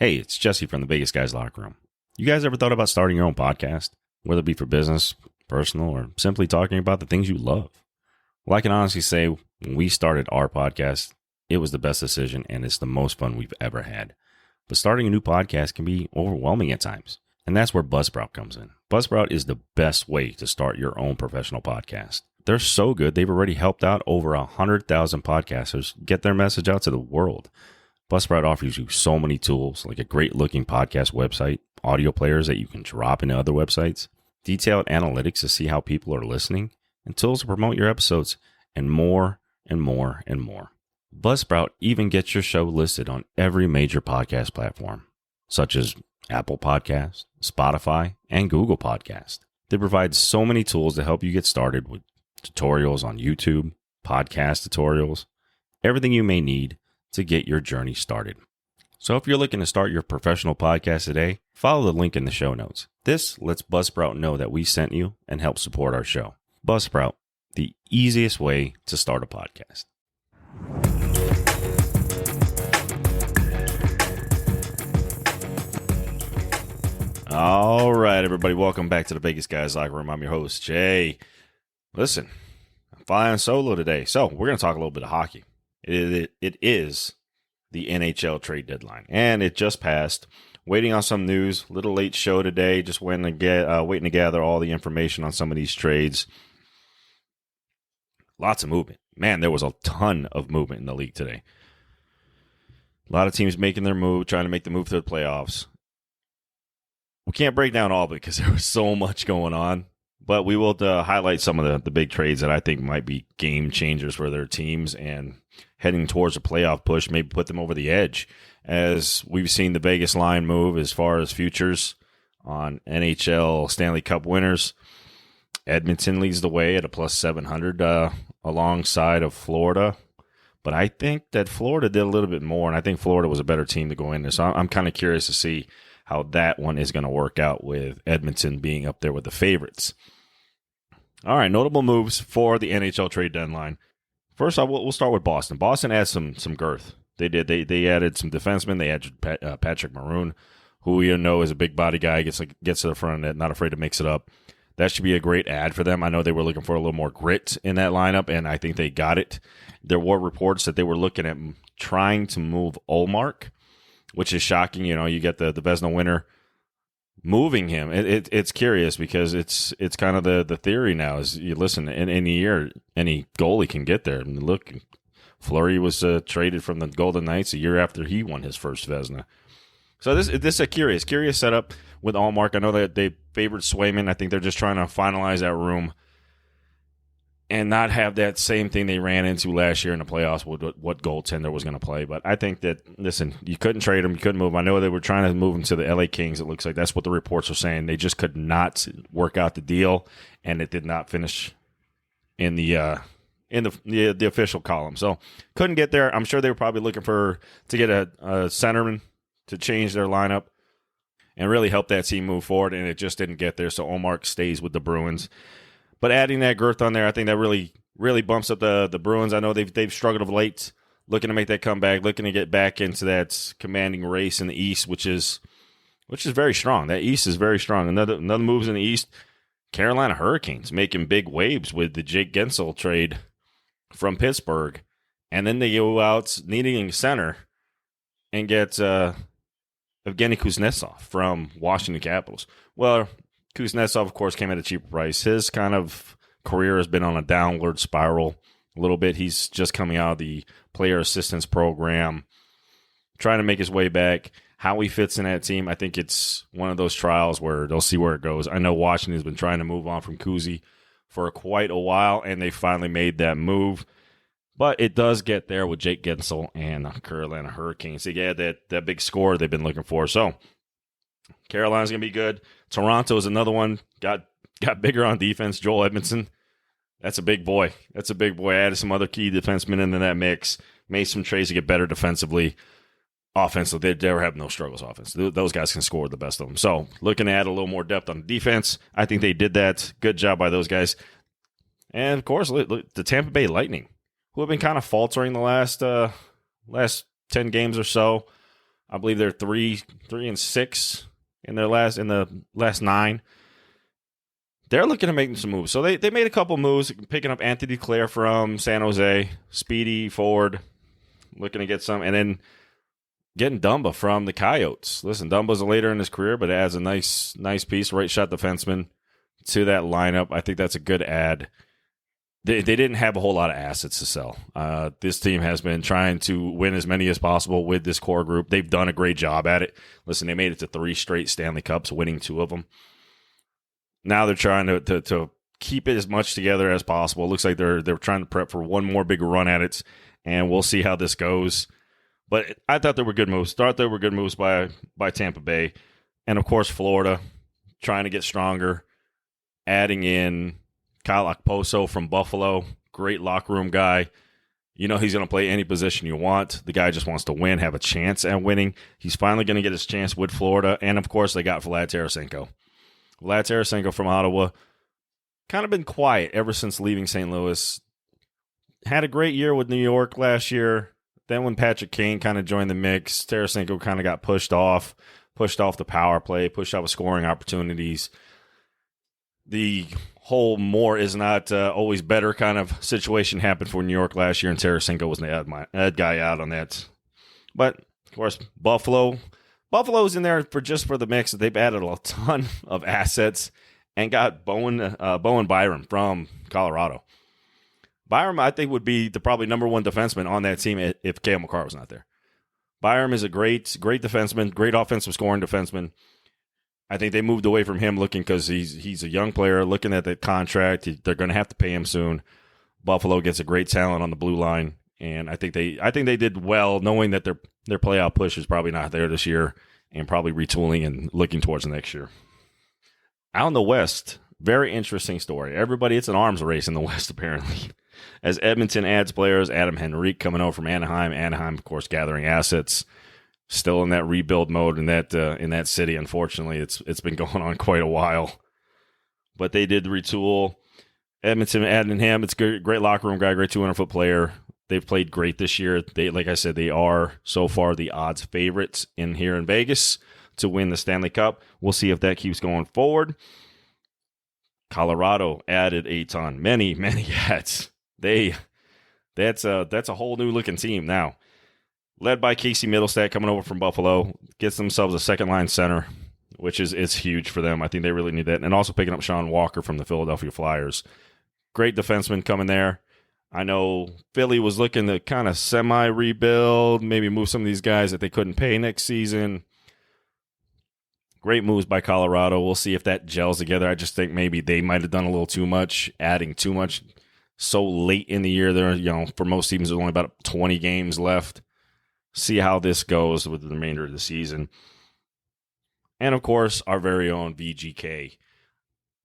Hey, it's Jesse from the Biggest Guys Locker Room. You guys ever thought about starting your own podcast? Whether it be for business, personal, or simply talking about the things you love? Well, I can honestly say when we started our podcast, it was the best decision and it's the most fun we've ever had. But starting a new podcast can be overwhelming at times. And that's where Buzzsprout comes in. Buzzsprout is the best way to start your own professional podcast. They're so good, they've already helped out over 100,000 podcasters get their message out to the world. Buzzsprout offers you so many tools, like a great-looking podcast website, audio players that you can drop into other websites, detailed analytics to see how people are listening, and tools to promote your episodes, and more and more and more. Buzzsprout even gets your show listed on every major podcast platform, such as Apple Podcasts, Spotify, and Google Podcasts. They provide so many tools to help you get started with tutorials on YouTube, podcast tutorials, everything you may need to get your journey started. So if you're looking to start your professional podcast today, follow the link in the show notes. This lets Buzzsprout know that we sent you and help support our show. Buzzsprout, the easiest way to start a podcast. All right, everybody, welcome back to the Biggest Guys Locker Room. I'm your host, Jay. Listen, I'm flying solo today, so we're going to talk a little bit of hockey. It is the NHL trade deadline, and it just passed. Waiting on some news. Little late show today. Just waiting to gather all the information on some of these trades. Lots of movement. Man, there was a ton of movement in the league today. A lot of teams making their move, trying to make the move to the playoffs. We can't break down all of it because there was so much going on. But we will highlight some of the big trades that I think might be game changers for their teams and heading towards a playoff push, maybe put them over the edge. As we've seen the Vegas line move as far as futures on NHL Stanley Cup winners. Edmonton leads the way at a plus 700 alongside of Florida. But I think that Florida did a little bit more, and I think Florida was a better team to go in there. So I'm kind of curious to see how that one is going to work out with Edmonton being up there with the favorites. All right, notable moves for the NHL trade deadline. First off, we'll start with Boston. Boston adds some girth. They did. They added some defensemen. They added Patrick Maroon, who you know is a big body guy, gets to the front of it, not afraid to mix it up. That should be a great add for them. I know they were looking for a little more grit in that lineup, and I think they got it. There were reports that they were looking at trying to move Ullmark, which is shocking. You know, you get the Vezina winner moving him. It's curious because it's kind of the theory now is you listen, in any year, any goalie can get there. And look, Fleury was traded from the Golden Knights a year after he won his first Vezina. So this is a curious setup with Ullmark. I know that they favored Swayman. I think they're just trying to finalize that room and not have that same thing they ran into last year in the playoffs with what goaltender was going to play. But I think that, listen, you couldn't trade him. You couldn't move him. I know they were trying to move him to the LA Kings. It looks like that's what the reports are saying. They just could not work out the deal, and it did not finish in the official column. So couldn't get there. I'm sure they were probably looking to get a centerman to change their lineup and really help that team move forward, and it just didn't get there. So Ullmark stays with the Bruins. But adding that girth on there, I think that really, really bumps up the Bruins. I know they've struggled of late, looking to make that comeback, looking to get back into that commanding race in the East, which is very strong. That East is very strong. Another moves in the East, Carolina Hurricanes making big waves with the Jake Guentzel trade from Pittsburgh, and then they go out needing a center and get Evgeny Kuznetsov from Washington Capitals. Well, Kuznetsov, of course, came at a cheaper price. His kind of career has been on a downward spiral a little bit. He's just coming out of the player assistance program, trying to make his way back. How he fits in that team, I think it's one of those trials where they'll see where it goes. I know Washington's been trying to move on from Kuzi for quite a while, and they finally made that move. But it does get there with Jake Guentzel and Carolina Hurricanes. They get that big score they've been looking for. So Carolina's going to be good. Toronto is another one. Got bigger on defense. Joel Edmondson. That's a big boy. Added some other key defensemen into that mix. Made some trades to get better defensively. Offensively, they have no struggles offense. Those guys can score the best of them. So looking to add a little more depth on defense. I think they did that. Good job by those guys. And, of course, the Tampa Bay Lightning, who have been kind of faltering the last 10 games or so. I believe they're 3-6 in the last 9. They're looking to make some moves. So they made a couple moves, picking up Anthony Claire from San Jose, speedy forward, looking to get some, and then getting Dumba from the Coyotes. Listen, Dumba's later in his career, but it adds a nice piece, right shot defenseman to that lineup. I think that's a good add. They didn't have a whole lot of assets to sell. This team has been trying to win as many as possible with this core group. They've done a great job at it. Listen, they made it to 3 straight Stanley Cups, winning 2 of them. Now they're trying to keep it as much together as possible. It looks like they're trying to prep for one more big run at it, and we'll see how this goes. But I thought there were good moves. There were good moves by Tampa Bay. And, of course, Florida trying to get stronger, adding in Kyle Okposo from Buffalo, great locker room guy. You know he's going to play any position you want. The guy just wants to win, have a chance at winning. He's finally going to get his chance with Florida. And, of course, they got Vlad Tarasenko. Vlad Tarasenko from Ottawa, kind of been quiet ever since leaving St. Louis. Had a great year with New York last year. Then when Patrick Kane kind of joined the mix, Tarasenko kind of got pushed off the power play, pushed out with scoring opportunities. The whole more is not always better kind of situation happened for New York last year, and Tarasenko was the odd guy out on that. But, of course, Buffalo's in there for the mix. They've added a ton of assets and got Bowen Byram from Colorado. Byram, I think, would be the probably number 1 defenseman on that team if Cale Makar was not there. Byram is a great defenseman, great offensive scoring defenseman. I think they moved away from him looking because he's a young player, looking at the contract. They're going to have to pay him soon. Buffalo gets a great talent on the blue line, and I think they did well, knowing that their playoff push is probably not there this year, and probably retooling and looking towards next year. Out in the West, very interesting story. Everybody, it's an arms race in the West apparently. As Edmonton adds players, Adam Henrique coming over from Anaheim. Anaheim, of course, gathering assets. Still in that rebuild mode in that city. Unfortunately, it's been going on quite a while. But they did retool. Edmonton adding him. It's a great locker room guy, great 200-foot player. They've played great this year. Like I said, they are so far the odds favorites here in Vegas to win the Stanley Cup. We'll see if that keeps going forward. Colorado added a ton, many adds. That's a whole new looking team now, led by Casey Middlestat coming over from Buffalo. Gets themselves a second line center, which is huge for them. I think they really need that, and also picking up Sean Walker from the Philadelphia Flyers. Great defenseman coming there. I know Philly was looking to kind of semi-rebuild, maybe move some of these guys that they couldn't pay next season. Great moves by Colorado. We'll see if that gels together. I just think maybe they might have done a little too much, adding too much so late in the year. There, for most teams, there's only about 20 games left. See how this goes with the remainder of the season. And, of course, our very own VGK.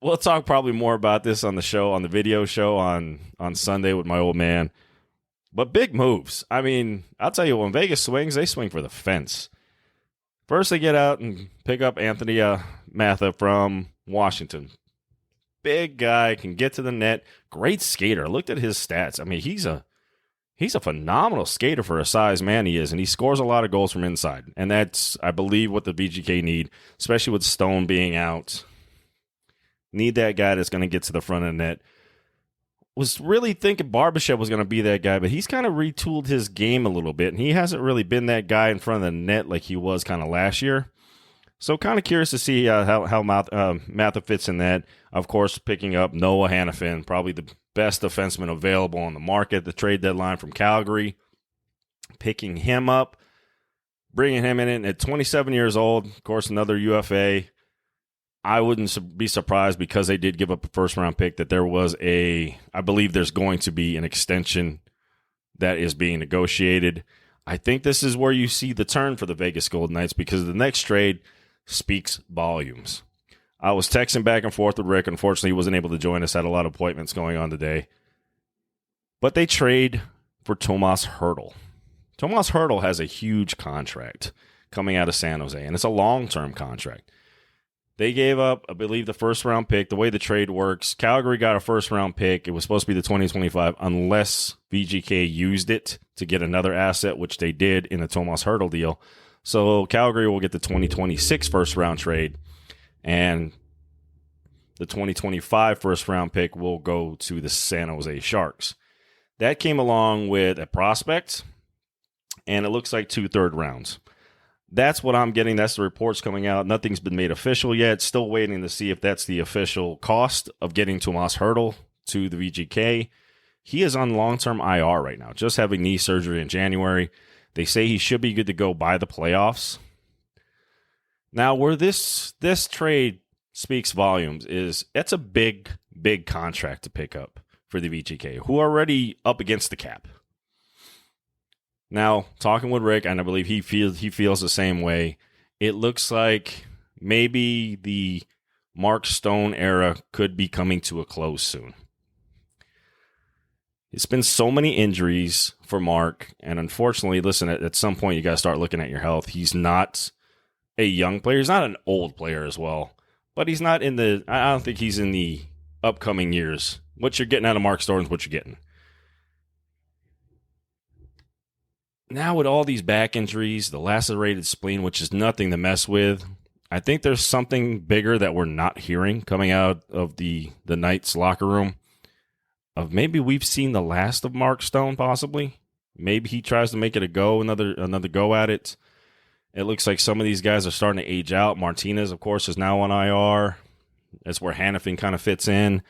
We'll talk probably more about this on the video show on Sunday with my old man. But big moves. I mean, I'll tell you, when Vegas swings, they swing for the fence. First, they get out and pick up Anthony Matha from Washington. Big guy, can get to the net. Great skater. I looked at his stats. I mean, he's a phenomenal skater for a size man he is, and he scores a lot of goals from inside. And that's, I believe, what the VGK need, especially with Stone being out. Need that guy that's going to get to the front of the net. Was really thinking Barbashev was going to be that guy, but he's kind of retooled his game a little bit, and he hasn't really been that guy in front of the net like he was kind of last year. So kind of curious to see how Matha fits in that. Of course, picking up Noah Hanifin, probably the best defenseman available on the market at the trade deadline from Calgary. Picking him up, bringing him in at 27 years old. Of course, another UFA. I wouldn't be surprised, because they did give up a first-round pick, that there was I believe there's going to be an extension that is being negotiated. I think this is where you see the turn for the Vegas Golden Knights, because the next trade speaks volumes. I was texting back and forth with Rick. Unfortunately, he wasn't able to join us. Had a lot of appointments going on today. But they trade for Tomas Hertl. Tomas Hertl has a huge contract coming out of San Jose, and it's a long-term contract. They gave up, I believe, the first-round pick. The way the trade works, Calgary got a first-round pick. It was supposed to be the 2025 unless VGK used it to get another asset, which they did in the Tomas Hertl deal. So Calgary will get the 2026 first-round trade, and the 2025 first-round pick will go to the San Jose Sharks. That came along with a prospect, and it looks like 2 third rounds. That's what I'm getting. That's the reports coming out. Nothing's been made official yet. Still waiting to see if that's the official cost of getting Tomas Hertl to the VGK. He is on long-term IR right now, just having knee surgery in January. They say he should be good to go by the playoffs. Now, where this trade speaks volumes is it's a big, big contract to pick up for the VGK, who are already up against the cap. Now, talking with Rick, and I believe he feels the same way, it looks like maybe the Mark Stone era could be coming to a close soon. It's been so many injuries for Mark, and unfortunately, listen, at some point you got to start looking at your health. He's not a young player. He's not an old player as well, but he's not in the, I don't think he's in the upcoming years. What you're getting out of Mark Stone is what you're getting. Now with all these back injuries, the lacerated spleen, which is nothing to mess with, I think there's something bigger that we're not hearing coming out of the Knights locker room. Of maybe we've seen the last of Mark Stone, possibly. Maybe he tries to make it another go at it. It looks like some of these guys are starting to age out. Martinez, of course, is now on IR. That's where Hanifin kind of fits in.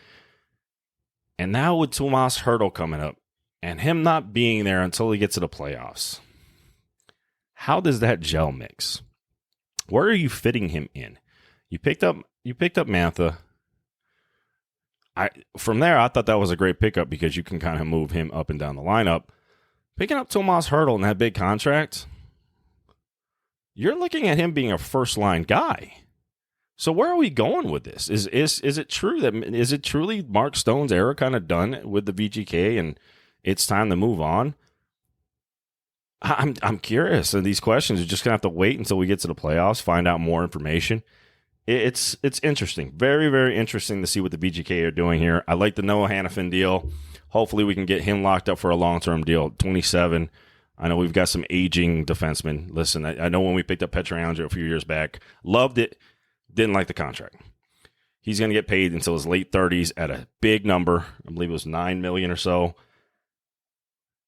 And now with Tomas Hertl coming up, and him not being there until he gets to the playoffs, how does that gel mix? Where are you fitting him in? You picked up Mantha. From there, I thought that was a great pickup because you can kind of move him up and down the lineup. Picking up Tomas Hertl in that big contract, you're looking at him being a first-line guy. So where are we going with this? Is it true is it truly Mark Stone's era kind of done with the VGK and it's time to move on? I'm curious, and these questions are just gonna have to wait until we get to the playoffs, find out more information. It's interesting, very, very interesting to see what the VGK are doing here. I like the Noah Hanifin deal. Hopefully we can get him locked up for a long-term deal. 27. I know we've got some aging defensemen. Listen, I know when we picked up Pietrangelo a few years back, loved it, didn't like the contract. He's going to get paid until his late 30s at a big number. I believe it was $9 million or so.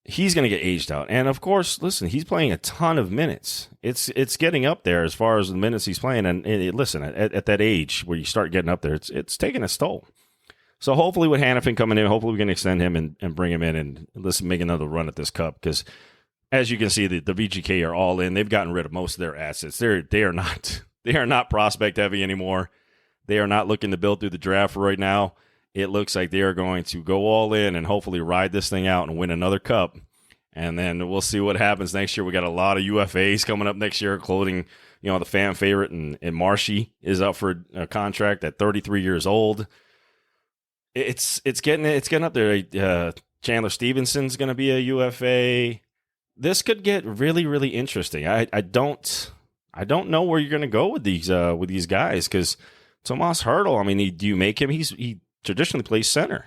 He's going to get aged out. And, of course, listen, he's playing a ton of minutes. It's getting up there as far as the minutes he's playing. And listen, at that age where you start getting up there, it's taking a toll. So hopefully with Hanifin coming in, hopefully we can extend him and bring him in and let's make another run at this cup. Because, as you can see, the VGK are all in. They've gotten rid of most of their assets. They are not prospect heavy anymore. They are not looking to build through the draft right now. It looks like they are going to go all in and hopefully ride this thing out and win another cup. And then we'll see what happens next year. We got a lot of UFAs coming up next year, including, the fan favorite and Marshy is up for a contract at 33 years old. It's getting up there. Chandler Stevenson's going to be a UFA. This could get really, really interesting. I don't know where you're going to go with these guys because Tomas Hertl, I mean, do you make him? He traditionally plays center.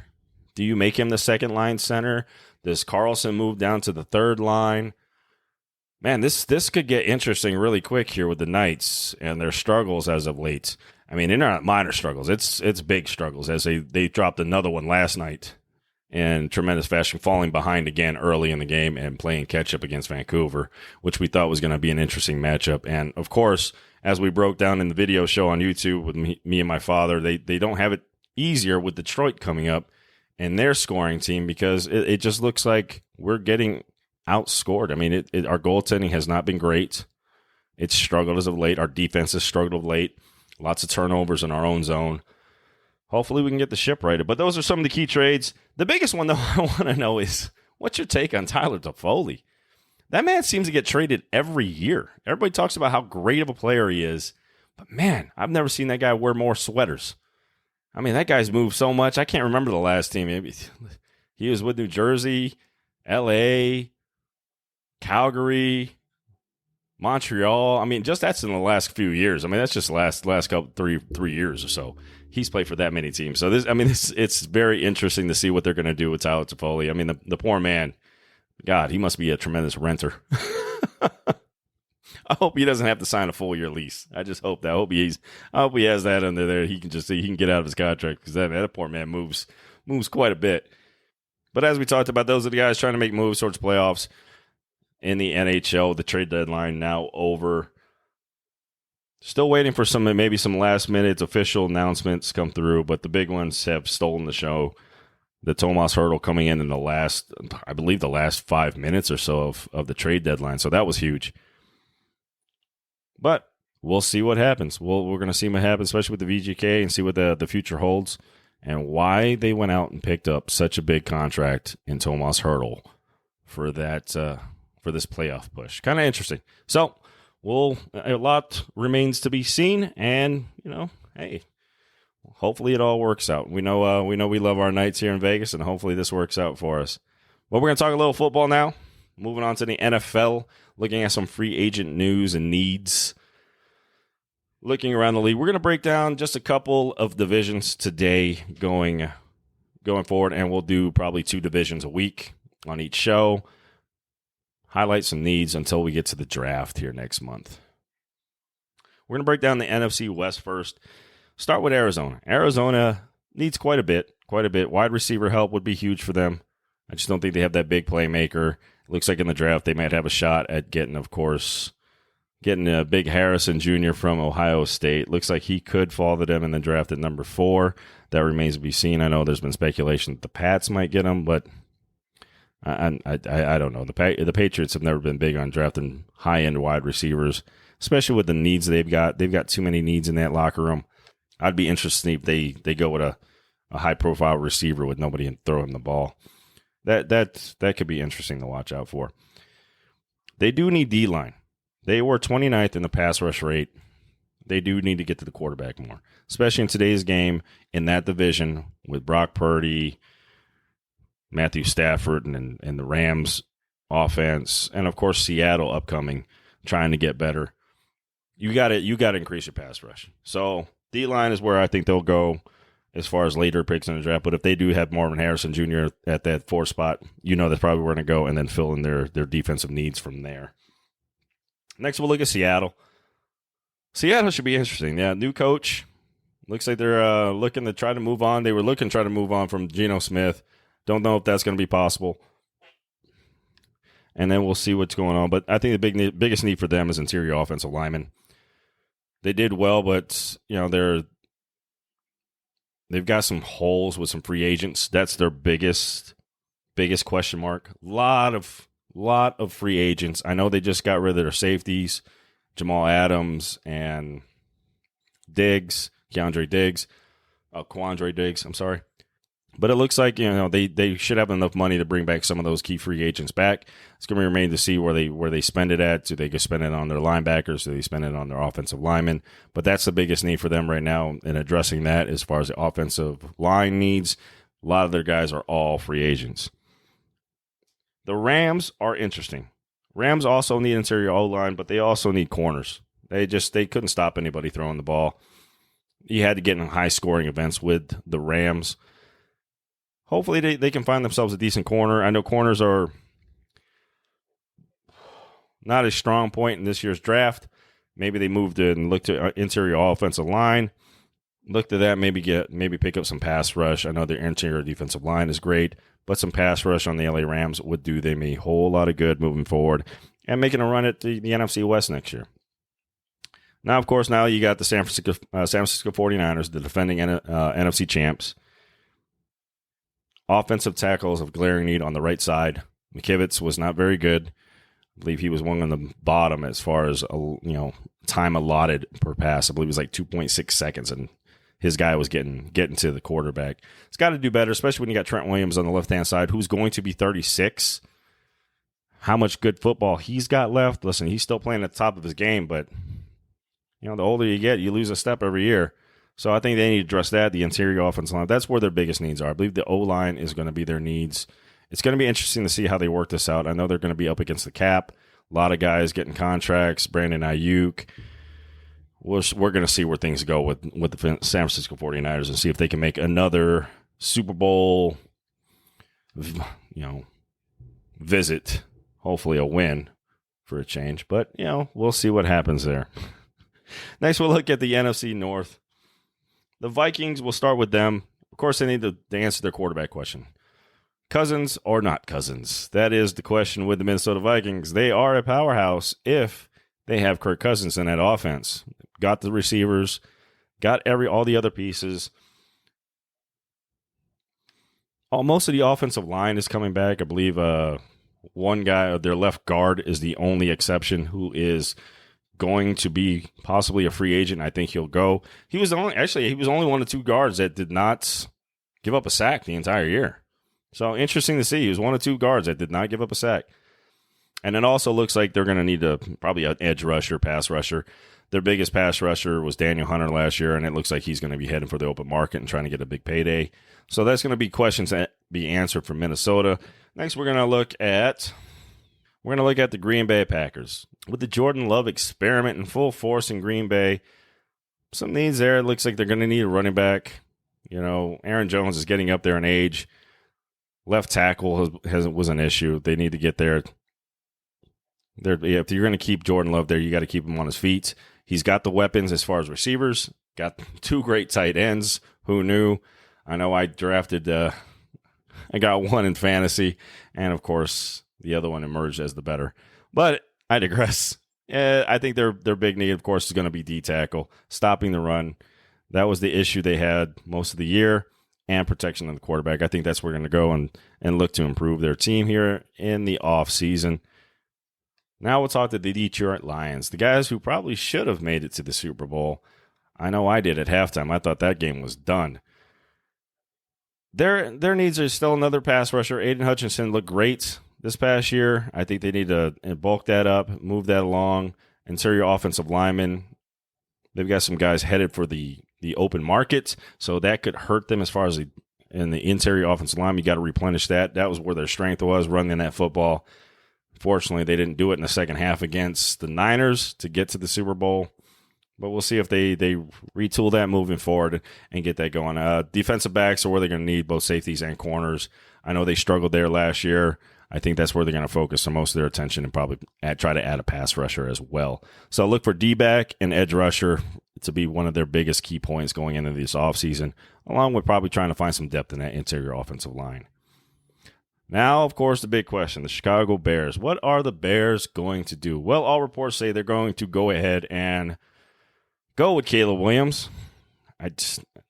Do you make him the second line center? Does Carlson move down to the third line? Man, this could get interesting really quick here with the Knights and their struggles as of late. I mean, they're not minor struggles. It's big struggles as they dropped another one last night in tremendous fashion, falling behind again early in the game and playing catch-up against Vancouver, which we thought was going to be an interesting matchup. And, of course, as we broke down in the video show on YouTube with me and my father, they don't have it easier with Detroit coming up and their scoring team because it just looks like we're getting outscored. I mean, our goaltending has not been great. It's struggled as of late. Our defense has struggled of late. Lots of turnovers in our own zone. Hopefully we can get the ship righted. But those are some of the key trades. The biggest one, though, I want to know is, what's your take on Tyler Toffoli? That man seems to get traded every year. Everybody talks about how great of a player he is. But, man, I've never seen that guy wear more sweaters. I mean, that guy's moved so much. I can't remember the last team. Maybe he was with New Jersey, L.A., Calgary, Montreal. I mean, just that's in the last few years. I mean, that's just last couple 3 years or so. He's played for that many teams. So it's very interesting to see what they're going to do with Tyler Toffoli. I mean, the poor man, God, he must be a tremendous renter. I hope he doesn't have to sign a full year lease. I just hope that. I hope he has that under there. He can get out of his contract, because that poor man moves quite a bit. But as we talked about, those are the guys trying to make moves towards playoffs in the NHL. The trade deadline now over. Still waiting for maybe some last minute official announcements come through, but the big ones have stolen the show. The Tomas Hertl coming in the last 5 minutes or so of the trade deadline. So that was huge. But we'll see what happens. We're going to see what happens, especially with the VGK, and see what the future holds and why they went out and picked up such a big contract in Tomas Hertl for that for this playoff push. Kind of interesting. So a lot remains to be seen, and hey, hopefully it all works out. We know we love our nights here in Vegas, and hopefully this works out for us. Well, we're going to talk a little football now. Moving on to the NFL, looking at some free agent news and needs. Looking around the league, we're going to break down just a couple of divisions today going forward, and we'll do probably 2 divisions a week on each show. Highlight some needs until we get to the draft here next month. We're going to break down the NFC West first. Start with Arizona. Arizona needs quite a bit. Wide receiver help would be huge for them. I just don't think they have that big playmaker. It looks like in the draft they might have a shot at getting a Big Harrison Jr. from Ohio State. Looks like he could fall to them in the draft at number 4. That remains to be seen. I know there's been speculation that the Pats might get him, but I don't know. The Patriots have never been big on drafting high-end wide receivers, especially with the needs they've got. They've got too many needs in that locker room. I'd be interested if they go with a high-profile receiver with nobody throwing the ball. That could be interesting to watch out for. They do need D-line. They were 29th in the pass rush rate. They do need to get to the quarterback more, especially in today's game in that division with Brock Purdy, Matthew Stafford, and the Rams offense, and of course Seattle upcoming, trying to get better. You got to increase your pass rush. So D-line is where I think they'll go as far as later picks in the draft. But if they do have Marvin Harrison Jr. at that 4 spot, that's probably where they're going to go, and then fill in their defensive needs from there. Next, we'll look at Seattle. Seattle should be interesting. Yeah, new coach. Looks like they're looking to try to move on. They were looking to try to move on from Geno Smith. Don't know if that's going to be possible. And then we'll see what's going on. But I think the biggest need for them is interior offensive linemen. They did well, but they've got some holes with some free agents. That's their biggest question mark. Lot of free agents. I know they just got rid of their safeties, Jamal Adams and Quandre Diggs. I'm sorry. But it looks like they should have enough money to bring back some of those key free agents back. It's going to remain to see where they spend it at. Do they spend it on their linebackers? Do they spend it on their offensive linemen? But that's the biggest need for them right now in addressing that as far as the offensive line needs. A lot of their guys are all free agents. The Rams are interesting. Rams also need interior O-line, but they also need corners. They couldn't stop anybody throwing the ball. You had to get in high-scoring events with the Rams. Hopefully they can find themselves a decent corner. I know corners are not a strong point in this year's draft. Maybe they moved it and looked at interior offensive line. Look at that, maybe pick up some pass rush. I know their interior defensive line is great, but some pass rush on the LA Rams would do them a whole lot of good moving forward and making a run at the NFC West next year. Now, of course, you got the San Francisco 49ers, the defending NFC champs. Offensive tackles of glaring need on the right side. McKivitz was not very good. I believe he was one on the bottom as far as time allotted per pass. I believe it was like 2.6 seconds, and his guy was getting to the quarterback. It's got to do better, especially when you got Trent Williams on the left-hand side, who's going to be 36. How much good football he's got left. Listen, he's still playing at the top of his game, but the older you get, you lose a step every year. So I think they need to address that, the interior offensive line. That's where their biggest needs are. I believe the O-line is going to be their needs. It's going to be interesting to see how they work this out. I know they're going to be up against the cap. A lot of guys getting contracts. Brandon Ayuk. We're going to see where things go with the San Francisco 49ers and see if they can make another Super Bowl, visit, hopefully a win for a change. But, we'll see what happens there. Next, we'll look at the NFC North. The Vikings, we'll start with them. Of course, they need to answer their quarterback question. Cousins or not Cousins? That is the question with the Minnesota Vikings. They are a powerhouse if they have Kirk Cousins in that offense. Got the receivers, got all the other pieces. Most of the offensive line is coming back. I believe one guy, their left guard, is the only exception who is going to be possibly a free agent. I think he'll go. He was only one of two guards that did not give up a sack the entire year. So interesting to see. He was one of two guards that did not give up a sack. And it also looks like they're going to need probably an edge rusher, pass rusher. Their biggest pass rusher was Daniel Hunter last year, and it looks like he's going to be heading for the open market and trying to get a big payday. So that's going to be questions that be answered from Minnesota. Next, we're going to look at the Green Bay Packers. With the Jordan Love experiment in full force in Green Bay, some needs there. It looks like they're going to need a running back. Aaron Jones is getting up there in age. Left tackle was an issue. They need to get there. If you're going to keep Jordan Love there, you got to keep him on his feet. He's got the weapons as far as receivers. Got two great tight ends. Who knew? I know I drafted. I got one in fantasy, and of course the other one emerged as the better. But I digress. I think their big need, of course, is going to be D tackle, stopping the run. That was the issue they had most of the year, and protection of the quarterback. I think that's where we're going to go and look to improve their team here in the off season. Now we'll talk to the Detroit Lions, the guys who probably should have made it to the Super Bowl. I know I did at halftime. I thought that game was done. Their needs are still another pass rusher. Aiden Hutchinson looked great this past year. I think they need to bulk that up, move that along. Interior offensive linemen. They've got some guys headed for the open market, so that could hurt them as far as in the interior offensive line. You got to replenish that. That was where their strength was, running that football. Fortunately, they didn't do it in the second half against the Niners to get to the Super Bowl. But we'll see if they retool that moving forward and get that going. Defensive backs are where they're going to need both safeties and corners. I know they struggled there last year. I think that's where they're going to focus most of their attention and probably try to add a pass rusher as well. So look for D-back and edge rusher to be one of their biggest key points going into this offseason, along with probably trying to find some depth in that interior offensive line. Now, of course, the big question, the Chicago Bears. What are the Bears going to do? Well, all reports say they're going to go ahead and go with Caleb Williams.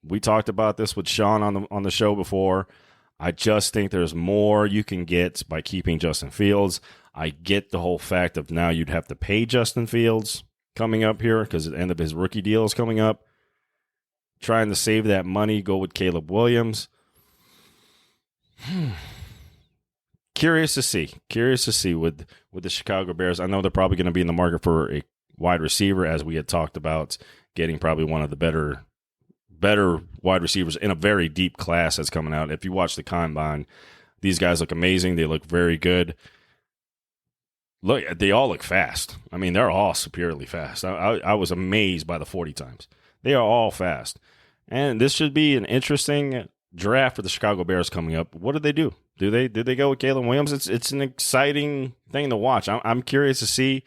We talked about this with Sean on the show before. I just think there's more you can get by keeping Justin Fields. I get the whole fact of now you'd have to pay Justin Fields coming up here because the end of his rookie deal is coming up. Trying to save that money, go with Caleb Williams. Curious to see with the Chicago Bears. I know they're probably going to be in the market for a wide receiver, as we had talked about, getting probably one of the better wide receivers in a very deep class that's coming out. If you watch the combine, these guys look amazing. They look very good. Look, they all look fast. I mean, they're all superiorly fast. I was amazed by the 40 times. They are all fast. And this should be an interesting draft for the Chicago Bears coming up. What did they do? Did they go with Caleb Williams? It's an exciting thing to watch. I'm curious to see.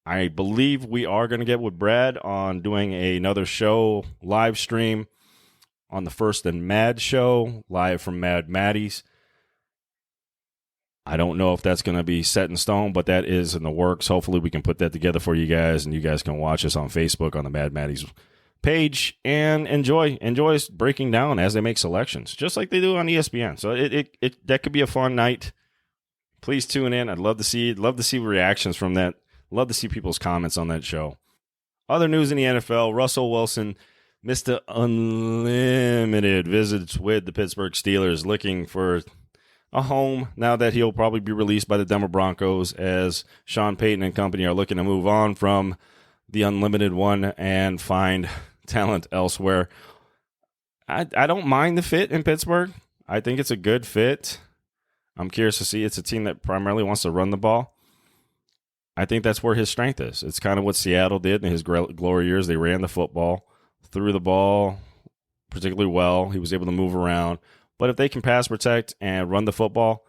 I believe we are going to get with Brad on doing another show live stream on the First and Mad show, live from Mad Maddie's. I don't know if that's going to be set in stone, but that is in the works. Hopefully we can put that together for you guys, and you guys can watch us on Facebook on the Mad Maddie's page and enjoy us breaking down as they make selections, just like they do on ESPN. So that could be a fun night. Please tune in. I'd love to see reactions from that. Love to see people's comments on that show. Other news in the NFL, Russell Wilson missed the unlimited visits with the Pittsburgh Steelers, looking for a home now that he'll probably be released by the Denver Broncos, as Sean Payton and company are looking to move on from the unlimited one and find talent elsewhere. I don't mind the fit in Pittsburgh. I think it's a good fit. I'm curious to see. It's a team that primarily wants to run the ball. I think that's where his strength is. It's kind of what Seattle did in his glory years. They ran the football, threw the ball particularly well. He was able to move around. But if they can pass protect and run the football,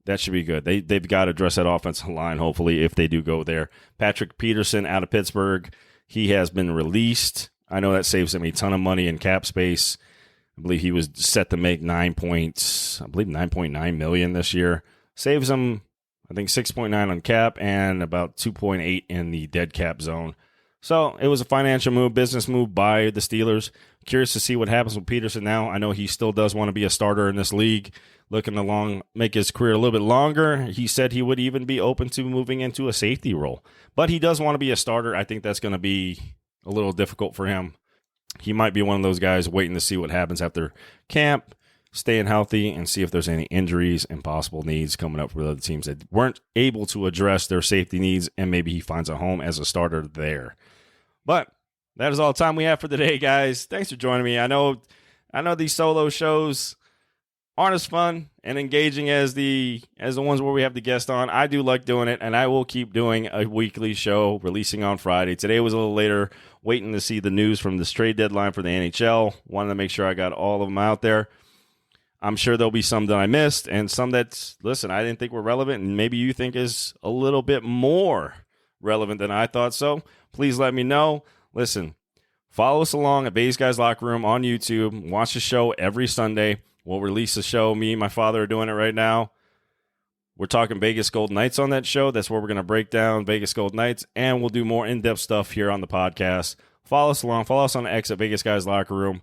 That should be good. They've got to address that offensive line, hopefully, if they do go there. Patrick Peterson out of Pittsburgh, he has been released. I know that saves him a ton of money in cap space. I believe he was set to make $9.9 million this year. Saves him, I think, 6.9 on cap and about 2.8 in the dead cap zone. So it was a financial move, business move by the Steelers. Curious to see what happens with Peterson now. I know he still does want to be a starter in this league, looking to make his career a little bit longer. He said he would even be open to moving into a safety role. But he does want to be a starter. I think that's going to be a little difficult for him. He might be one of those guys waiting to see what happens after camp, staying healthy, and see if there's any injuries and possible needs coming up for the other teams that weren't able to address their safety needs, and maybe he finds a home as a starter there. But that is all the time we have for today, guys. Thanks for joining me. I know these solo shows aren't as fun and engaging as the ones where we have the guest on. I do like doing it, and I will keep doing a weekly show releasing on Friday. Today was a little later, waiting to see the news from this trade deadline for the NHL. Wanted to make sure I got all of them out there. I'm sure there'll be some that I missed and some that, listen, I didn't think were relevant, and maybe you think is a little bit more relevant than I thought so. Please let me know. Listen, follow us along at Vegas Guys Locker Room on YouTube. Watch the show every Sunday. We'll release the show. Me and my father are doing it right now. We're talking Vegas Golden Knights on that show. That's where we're going to break down Vegas Golden Knights, and we'll do more in-depth stuff here on the podcast. Follow us along. Follow us on X at Vegas Guys Locker Room.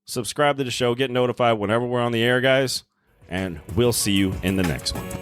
Subscribe to the show. Get notified whenever we're on the air, guys. And we'll see you in the next one.